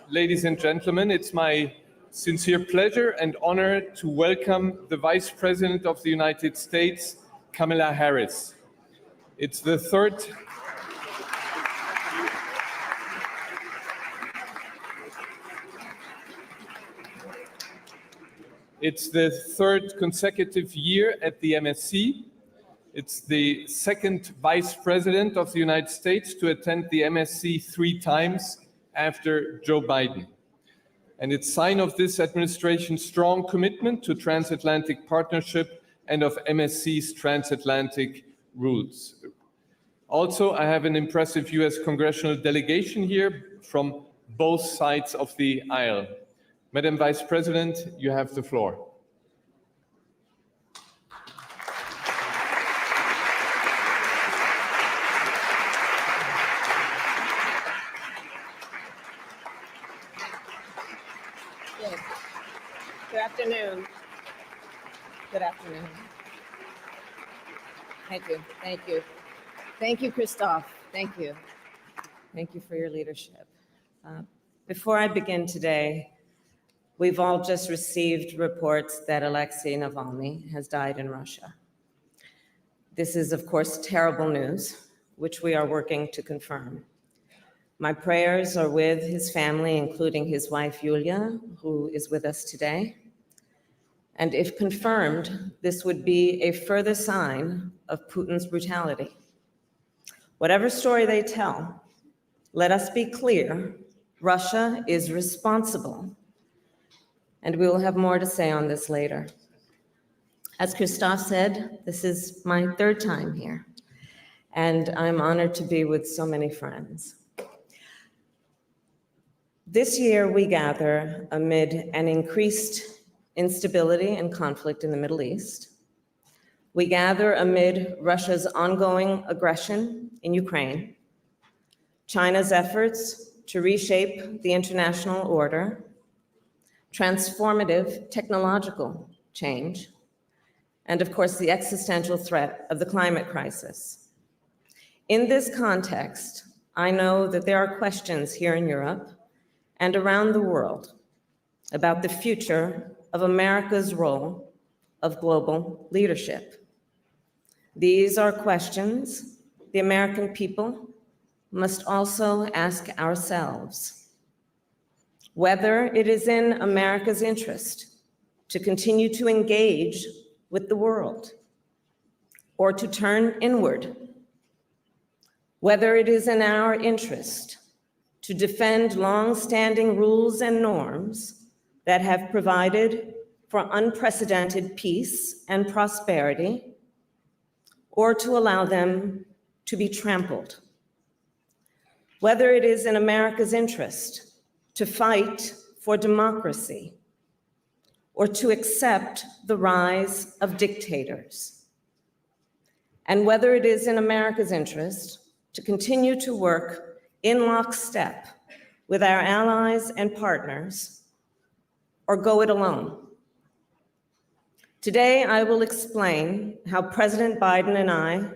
Ladies and gentlemen, it's my sincere pleasure and honor to welcome the Vice President of the United States, Kamala Harris. It's the third consecutive year at the MSC. It's the second Vice President of the United States to attend the MSC 3 times after Joe Biden. And it's a sign of this administration's strong commitment to transatlantic partnership and of MSC's transatlantic rules. Also, I have an impressive US congressional delegation here from both sides of the aisle. Madam Vice President, you have the floor. Good afternoon. Good afternoon. Thank you. Thank you. Thank you, Christophe. Thank you. Thank you for your leadership. Before I begin today, we've all just received reports that Alexei Navalny has died in Russia. This is, of course, terrible news, which we are working to confirm. My prayers are with his family, including his wife, Yulia, who is with us today. And if confirmed, this would be a further sign of Putin's brutality. Whatever story they tell, let us be clear, Russia is responsible. And we will have more to say on this later. As Christophe said, this is my third time here, and I'm honored to be with so many friends. This year, we gather amid an increased instability and conflict in the Middle East. We gather amid Russia's ongoing aggression in Ukraine, China's efforts to reshape the international order, transformative technological change, and of course, the existential threat of the climate crisis. In this context, I know that there are questions here in Europe and around the world about the future of America's role of global leadership. These are questions the American people must also ask ourselves. Whether it is in America's interest to continue to engage with the world or to turn inward, whether it is in our interest to defend long-standing rules and norms that have provided for unprecedented peace and prosperity, or to allow them to be trampled. Whether it is in America's interest to fight for democracy, or to accept the rise of dictators, and whether it is in America's interest to continue to work in lockstep with our allies and partners, or go it alone. Today, I will explain how President Biden and I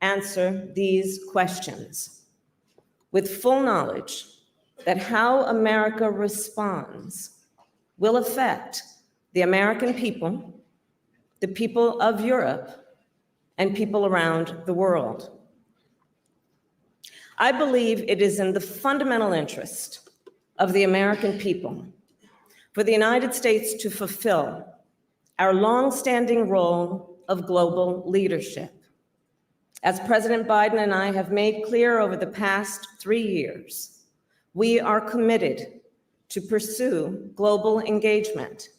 answer these questions with full knowledge that how America responds will affect the American people, the people of Europe, and people around the world. I believe it is in the fundamental interest of the American people for the United States to fulfill our long-standing role of global leadership. As President Biden and I have made clear over the past 3 years, we are committed to pursue global engagement,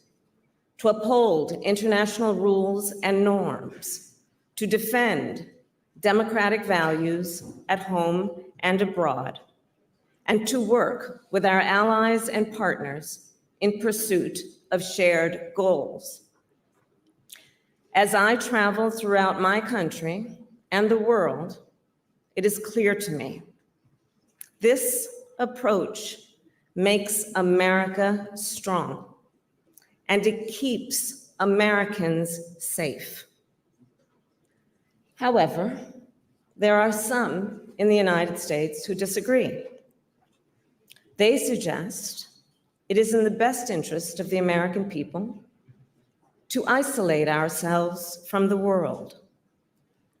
to uphold international rules and norms, to defend democratic values at home and abroad, and to work with our allies and partners in pursuit of shared goals. As I travel throughout my country and the world, it is clear to me, this approach makes America strong, and it keeps Americans safe. However, there are some in the United States who disagree. They suggest it is in the best interest of the American people to isolate ourselves from the world,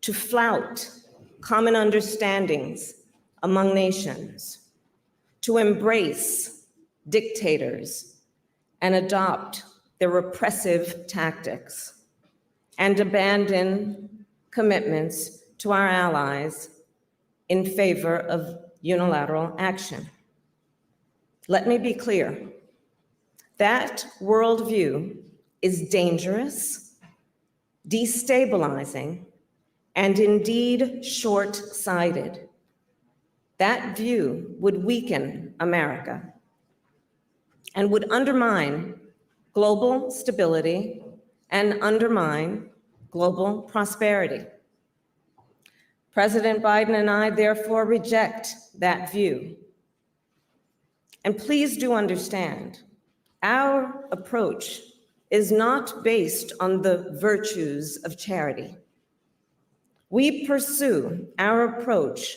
to flout common understandings among nations, to embrace dictators and adopt their repressive tactics, and abandon commitments to our allies in favor of unilateral action. Let me be clear. That worldview is dangerous, destabilizing, and indeed short-sighted. That view would weaken America and would undermine global stability and undermine global prosperity. President Biden and I therefore reject that view. And please do understand, our approach is not based on the virtues of charity. We pursue our approach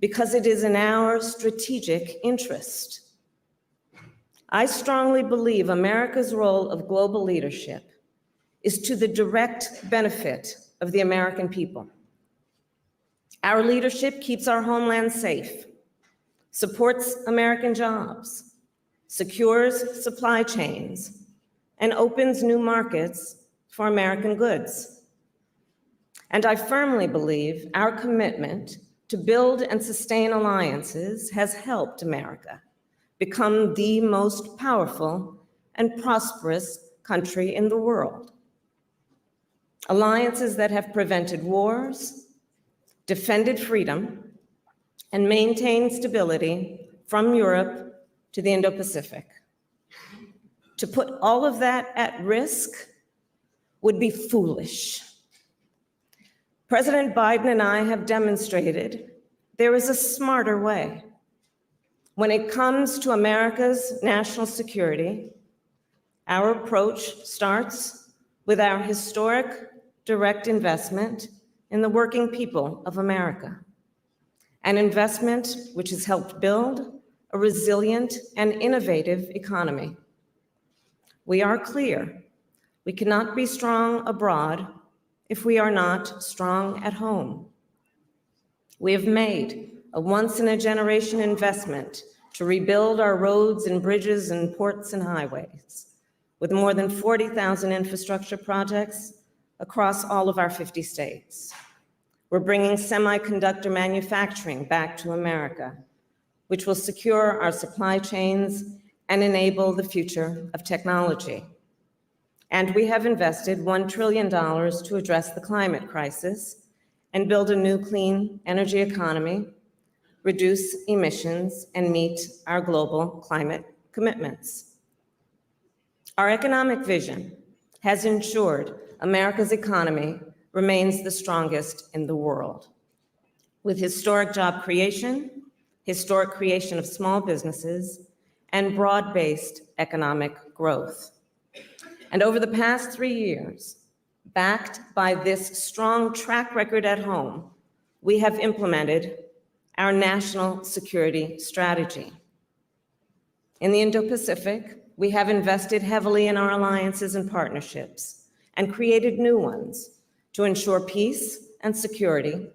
because it is in our strategic interest. I strongly believe America's role of global leadership is to the direct benefit of the American people. Our leadership keeps our homeland safe, supports American jobs, secures supply chains, and opens new markets for American goods. And I firmly believe our commitment to build and sustain alliances has helped America become the most powerful and prosperous country in the world. Alliances that have prevented wars, defended freedom, and maintained stability from Europe to the Indo-Pacific. To put all of that at risk would be foolish. President Biden and I have demonstrated there is a smarter way. When it comes to America's national security, our approach starts with our historic direct investment in the working people of America, an investment which has helped build a resilient and innovative economy. We are clear, we cannot be strong abroad if we are not strong at home. We have made a once-in-a-generation investment to rebuild our roads and bridges and ports and highways, with more than 40,000 infrastructure projects across all of our 50 states. We're bringing semiconductor manufacturing back to America, which will secure our supply chains and enable the future of technology. And we have invested $1 trillion to address the climate crisis and build a new clean energy economy, reduce emissions, and meet our global climate commitments. Our economic vision has ensured America's economy remains the strongest in the world, with historic job creation, historic creation of small businesses, and broad-based economic growth. And over the past 3 years, backed by this strong track record at home, we have implemented our national security strategy. In the Indo-Pacific, we have invested heavily in our alliances and partnerships and created new ones to ensure peace and security,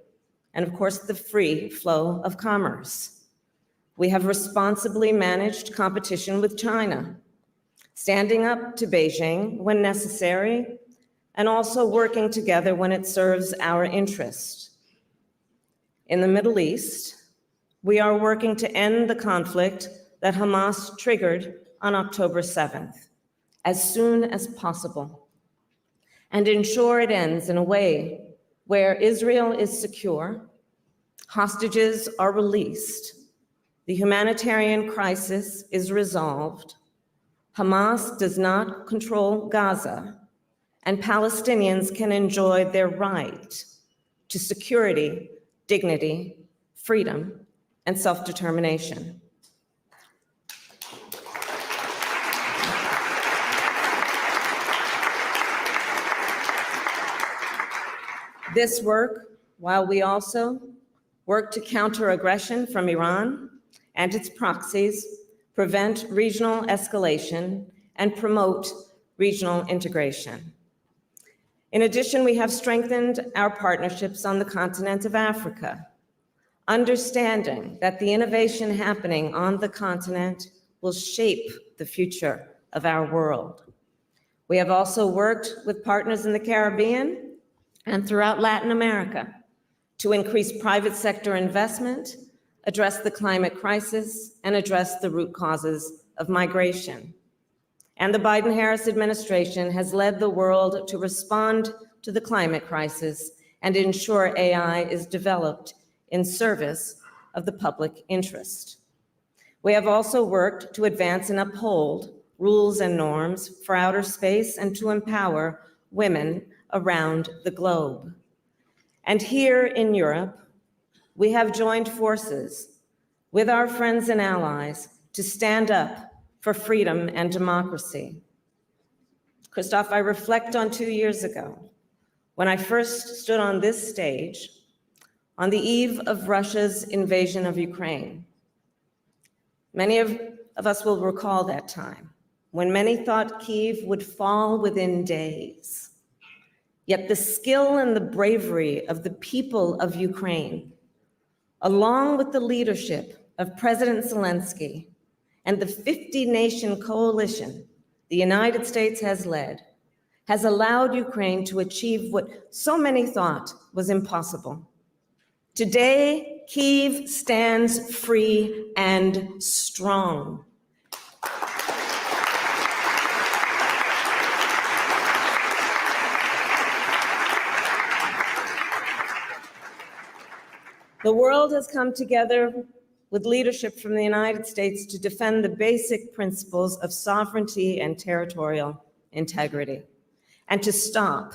and of course, the free flow of commerce. We have responsibly managed competition with China, standing up to Beijing when necessary, and also working together when it serves our interest. In the Middle East, we are working to end the conflict that Hamas triggered on October 7th, as soon as possible, and ensure it ends in a way where Israel is secure, hostages are released, the humanitarian crisis is resolved, Hamas does not control Gaza, and Palestinians can enjoy their right to security, dignity, freedom, and self-determination. This work, while we also work to counter aggression from Iran and its proxies, prevent regional escalation, and promote regional integration. In addition, we have strengthened our partnerships on the continent of Africa, understanding that the innovation happening on the continent will shape the future of our world. We have also worked with partners in the Caribbean and throughout Latin America to increase private sector investment, address the climate crisis, and address the root causes of migration. And the Biden-Harris administration has led the world to respond to the climate crisis and ensure AI is developed in service of the public interest. We have also worked to advance and uphold rules and norms for outer space and to empower women around the globe. And here in Europe, we have joined forces with our friends and allies to stand up for freedom and democracy. Christoph, I reflect on 2 years ago when I first stood on this stage on the eve of Russia's invasion of Ukraine. Many of us will recall that time when many thought Kyiv would fall within days. Yet the skill and the bravery of the people of Ukraine, along with the leadership of President Zelensky and the 50-nation coalition the United States has led, has allowed Ukraine to achieve what so many thought was impossible. Today, Kyiv stands free and strong. The world has come together with leadership from the United States to defend the basic principles of sovereignty and territorial integrity, and to stop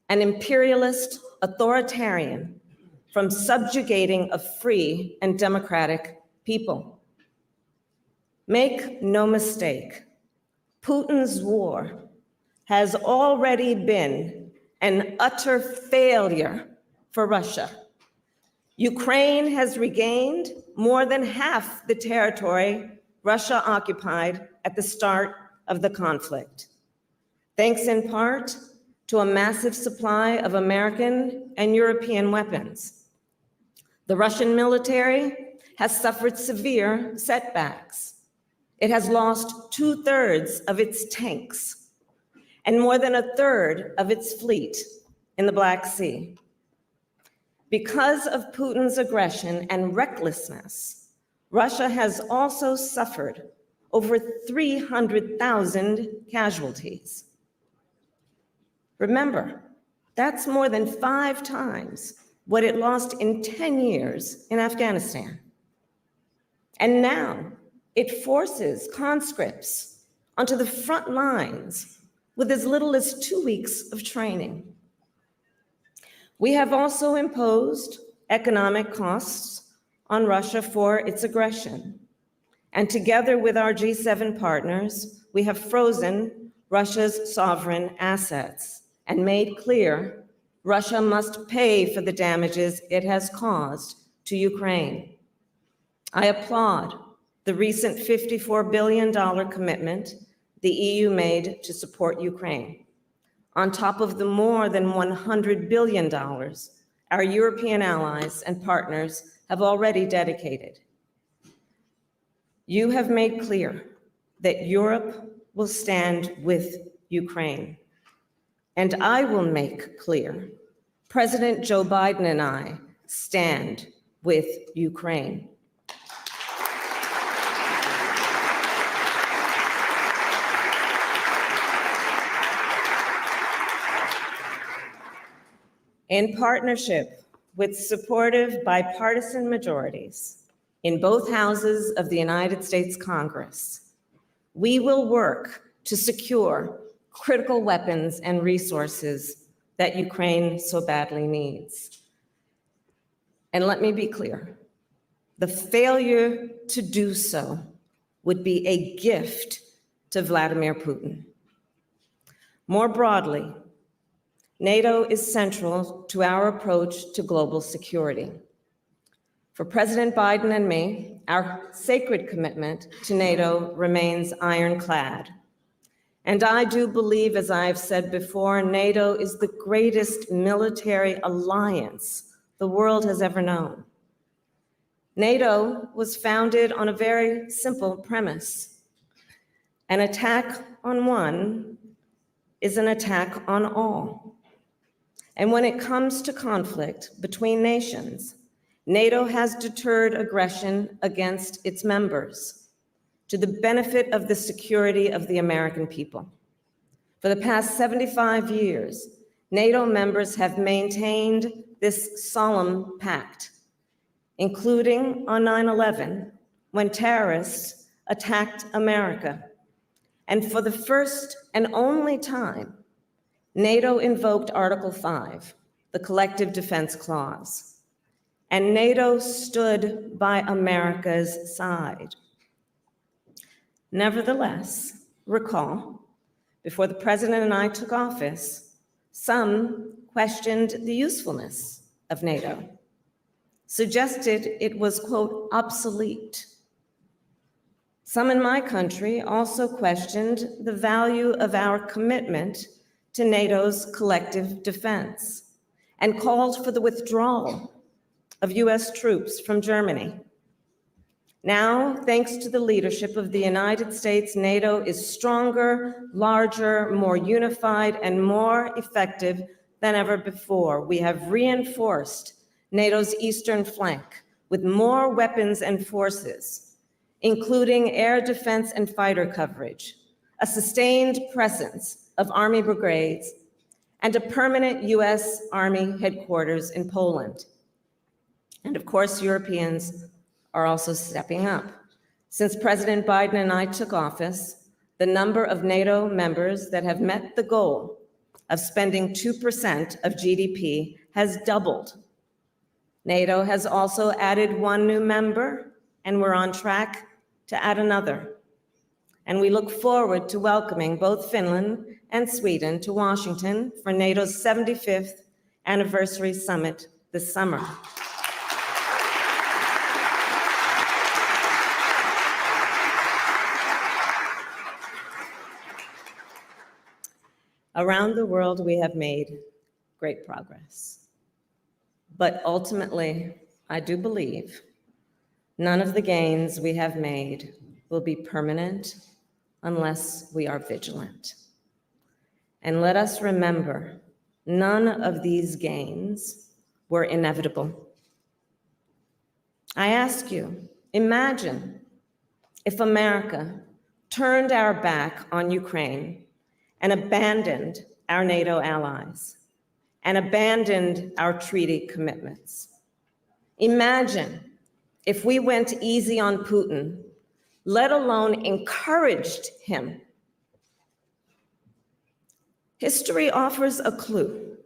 an imperialist authoritarian from subjugating a free and democratic people. Make no mistake, Putin's war has already been an utter failure for Russia. Ukraine has regained more than half the territory Russia occupied at the start of the conflict, thanks in part to a massive supply of American and European weapons. The Russian military has suffered severe setbacks. It has lost 2/3 of its tanks and more than 1/3 of its fleet in the Black Sea. Because of Putin's aggression and recklessness, Russia has also suffered over 300,000 casualties. Remember, that's more than 5 times what it lost in 10 years in Afghanistan. And now it forces conscripts onto the front lines with as little as 2 weeks of training. We have also imposed economic costs on Russia for its aggression. And together with our G7 partners, we have frozen Russia's sovereign assets and made clear Russia must pay for the damages it has caused to Ukraine. I applaud the recent $54 billion commitment the EU made to support Ukraine, on top of the more than $100 billion our European allies and partners have already dedicated. You have made clear that Europe will stand with Ukraine. And I will make clear, President Joe Biden and I stand with Ukraine. In partnership with supportive bipartisan majorities in both houses of the United States Congress, we will work to secure critical weapons and resources that Ukraine so badly needs. And let me be clear, the failure to do so would be a gift to Vladimir Putin. More broadly, NATO is central to our approach to global security. For President Biden and me, our sacred commitment to NATO remains ironclad. And I do believe, as I have said before, NATO is the greatest military alliance the world has ever known. NATO was founded on a very simple premise. An attack on one is an attack on all. And when it comes to conflict between nations, NATO has deterred aggression against its members to the benefit of the security of the American people. For the past 75 years, NATO members have maintained this solemn pact, including on 9/11, when terrorists attacked America. And for the first and only time, NATO invoked Article 5, the Collective Defense Clause. And NATO stood by America's side. Nevertheless, recall, before the president and I took office, some questioned the usefulness of NATO, suggested it was, quote, obsolete. Some in my country also questioned the value of our commitment to NATO's collective defense and called for the withdrawal of US troops from Germany. Now, thanks to the leadership of the United States, NATO is stronger, larger, more unified, and more effective than ever before. We have reinforced NATO's eastern flank with more weapons and forces, including air defense and fighter coverage, a sustained presence of Army brigades, and a permanent US Army headquarters in Poland. And of course, Europeans are also stepping up. Since President Biden and I took office, the number of NATO members that have met the goal of spending 2% of GDP has doubled. NATO has also added one new member, and we're on track to add another. And we look forward to welcoming both Finland and Sweden to Washington for NATO's 75th anniversary summit this summer. Around the world, we have made great progress. But ultimately, I do believe none of the gains we have made will be permanent unless we are vigilant. And let us remember, none of these gains were inevitable. I ask you, imagine if America turned our back on Ukraine and abandoned our NATO allies, and abandoned our treaty commitments. Imagine if we went easy on Putin, let alone encouraged him. History offers a clue.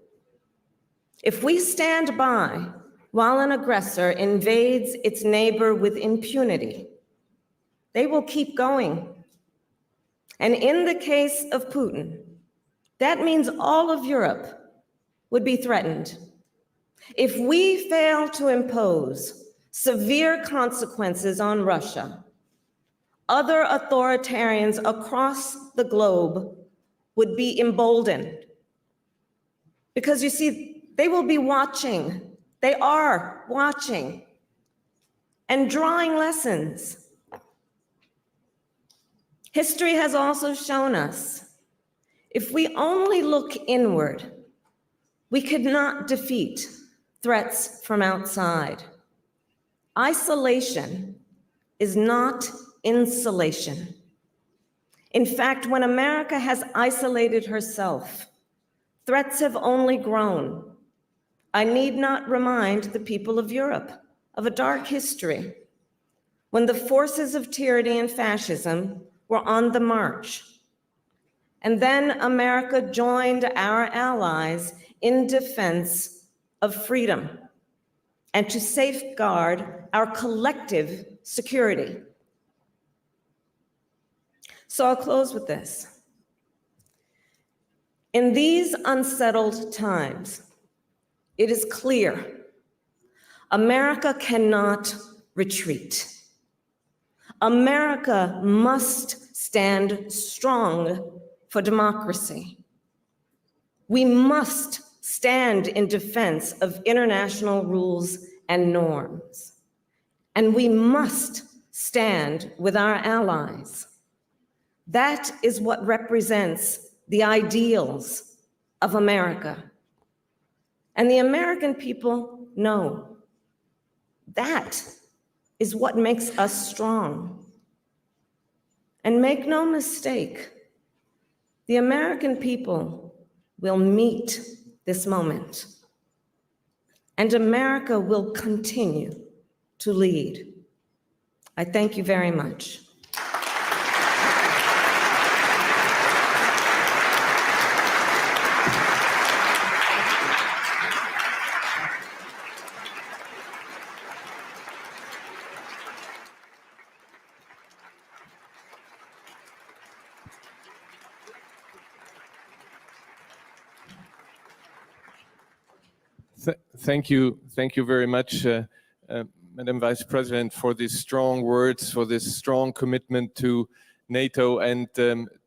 If we stand by while an aggressor invades its neighbor with impunity, they will keep going. And in the case of Putin, that means all of Europe would be threatened. If we fail to impose severe consequences on Russia, other authoritarians across the globe would be emboldened. Because you see, they will be watching. They are watching and drawing lessons. History has also shown us, if we only look inward, we could not defeat threats from outside. Isolation is not insulation. In fact, when America has isolated herself, threats have only grown. I need not remind the people of Europe of a dark history when the forces of tyranny and fascism were on the march. And then America joined our allies in defense of freedom and to safeguard our collective security. So I'll close with this. In these unsettled times, it is clear America cannot retreat. America must stand strong for democracy. We must stand in defense of international rules and norms. And we must stand with our allies. That is what represents the ideals of America. And the American people know that is what makes us strong. And make no mistake, the American people will meet this moment. And America will continue to lead. I thank you very much. Thank you very much, Madam Vice President, for these strong words, for this strong commitment to NATO. And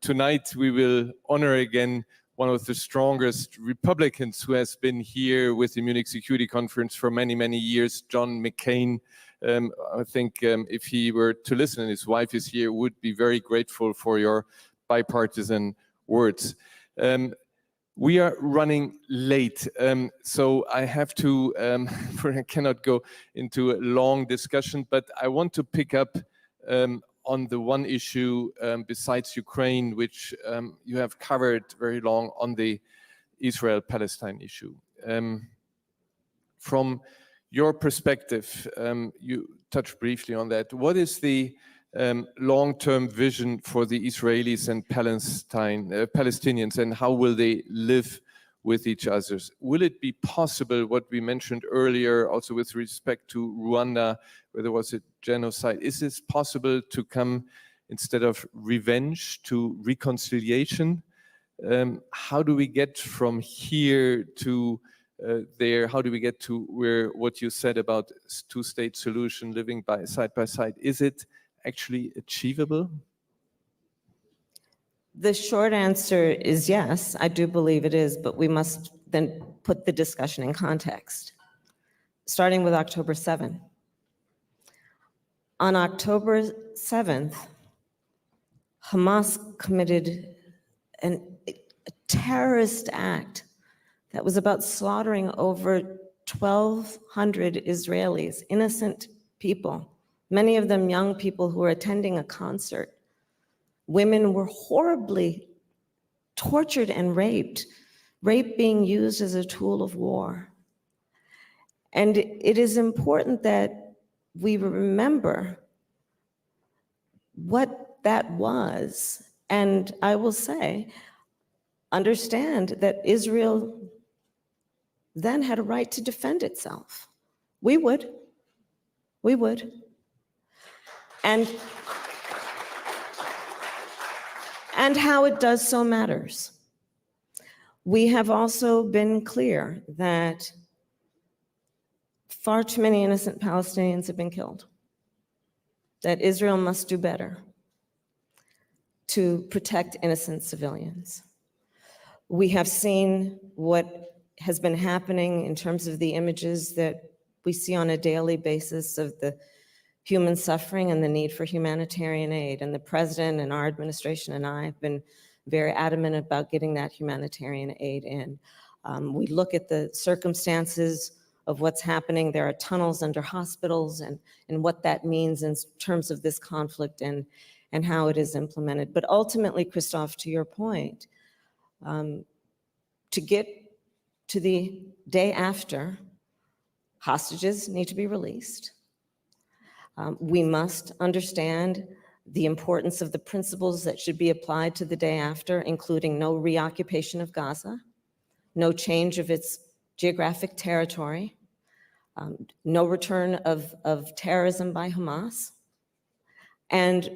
tonight we will honor again one of the strongest Republicans who has been here with the Munich Security Conference for many, many years, John McCain. I think if he were to listen and his wife is here, would be very grateful for your bipartisan words. We are running late, so I have to, I cannot go into a long discussion, but I want to pick up on the one issue besides Ukraine, which you have covered very long on the Israel-Palestine issue. From your perspective, you touched briefly on that. What is the long-term vision for the Israelis and Palestinians, and how will they live with each other? Will it be possible, what we mentioned earlier, also with respect to Rwanda, where there was a genocide, is it possible to come, instead of revenge, to reconciliation? How do we get from here to there? How do we get to where what you said about two-state solution, living side by side, is it actually achievable? The short answer is yes, I do believe it is, but we must then put the discussion in context, starting with October 7th. On October 7th, Hamas committed a terrorist act that was about slaughtering over 1,200 Israelis, innocent people, many of them young people who were attending a concert. Women were horribly tortured and raped, rape being used as a tool of war. And it is important that we remember what that was. And I will say, understand that Israel then had a right to defend itself. We would. And how it does so matters. We have also been clear that far too many innocent Palestinians have been killed, that Israel must do better to protect innocent civilians. We have seen what has been happening in terms of the images that we see on a daily basis of the human suffering and the need for humanitarian aid. And the president and our administration and I have been very adamant about getting that humanitarian aid in. We look at the circumstances of what's happening. There are tunnels under hospitals and what that means in terms of this conflict and how it is implemented. But ultimately, Christophe, to your point, to get to the day after, hostages need to be released. We must understand the importance of the principles that should be applied to the day after, including no reoccupation of Gaza, no change of its geographic territory, no return of terrorism by Hamas, and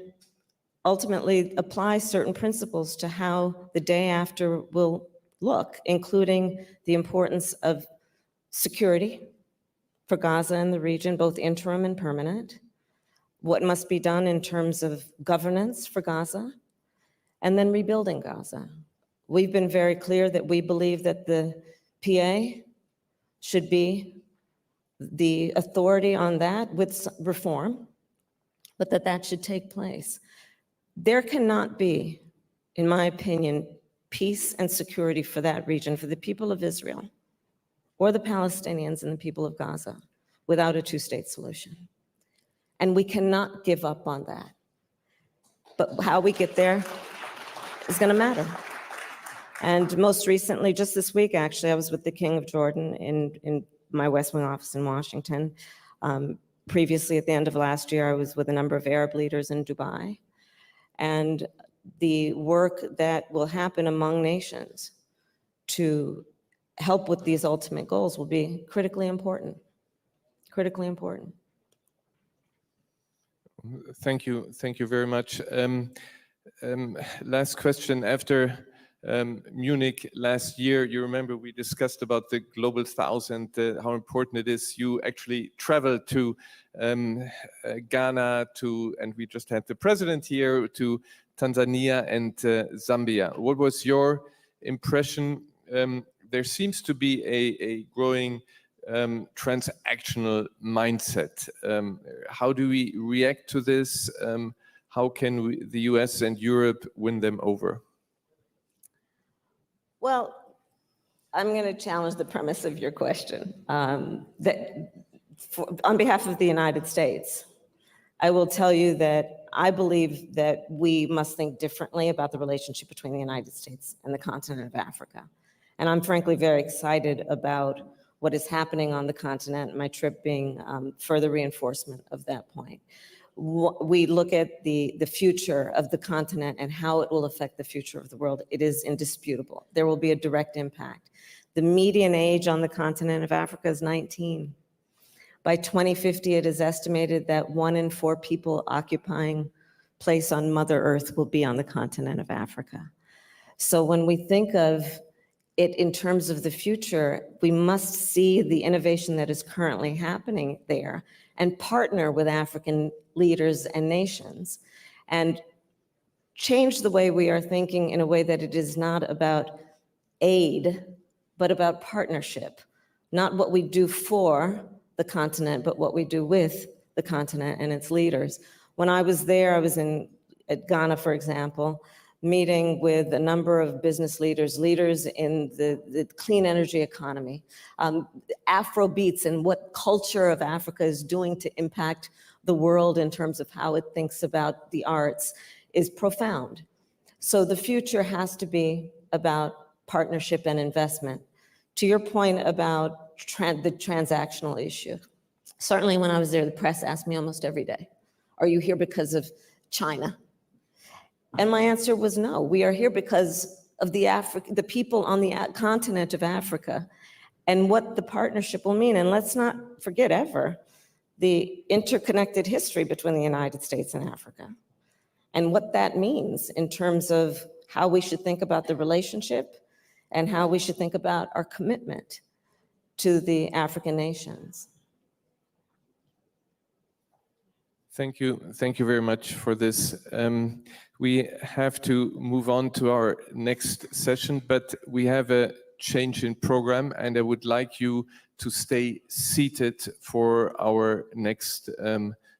ultimately apply certain principles to how the day after will look, including the importance of security for Gaza and the region, both interim and permanent, what must be done in terms of governance for Gaza, and then rebuilding Gaza. We've been very clear that we believe that the PA should be the authority on that with reform, but that should take place. There cannot be, in my opinion, peace and security for that region, for the people of Israel, or the Palestinians and the people of Gaza, without a two-state solution. And we cannot give up on that. But how we get there is going to matter. And most recently, just this week, actually, I was with the King of Jordan in my West Wing office in Washington. Previously, at the end of last year, I was with a number of Arab leaders in Dubai. And the work that will happen among nations to help with these ultimate goals will be critically important. Critically important. Thank you very much. Last question. After Munich last year, you remember we discussed about the Global 1000, how important it is. You actually traveled to Ghana, and we just had the president here, to Tanzania and Zambia. What was your impression? There seems to be a growing transactional mindset. How do we react to this? How can the US and Europe win them over? Well, I'm going to challenge the premise of your question. On behalf of the United States, I will tell you that I believe that we must think differently about the relationship between the United States and the continent of Africa. And I'm frankly very excited about what is happening on the continent, my trip being further reinforcement of that point. We look at the future of the continent and how it will affect the future of the world. It is indisputable. There will be a direct impact. The median age on the continent of Africa is 19. By 2050, it is estimated that 1 in 4 people occupying place on Mother Earth will be on the continent of Africa. So when we think of it in terms of the future, we must see the innovation that is currently happening there and partner with African leaders and nations and change the way we are thinking in a way that it is not about aid, but about partnership, not what we do for the continent, but what we do with the continent and its leaders. When I was there, I was at Ghana, for example, meeting with a number of business leaders in the clean energy economy, Afrobeats and what culture of Africa is doing to impact the world in terms of how it thinks about the arts is profound. So the future has to be about partnership and investment. To your point about the transactional issue, certainly when I was there, the press asked me almost every day, are you here because of China? And my answer was no. We are here because of the people on the continent of Africa and what the partnership will mean. And let's not forget ever the interconnected history between the United States and Africa and what that means in terms of how we should think about the relationship and how we should think about our commitment to the African nations. Thank you very much for this. We have to move on to our next session, but we have a change in program, and I would like you to stay seated for our next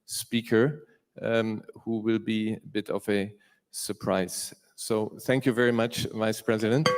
speaker, who will be a bit of a surprise. So thank you very much, Vice President.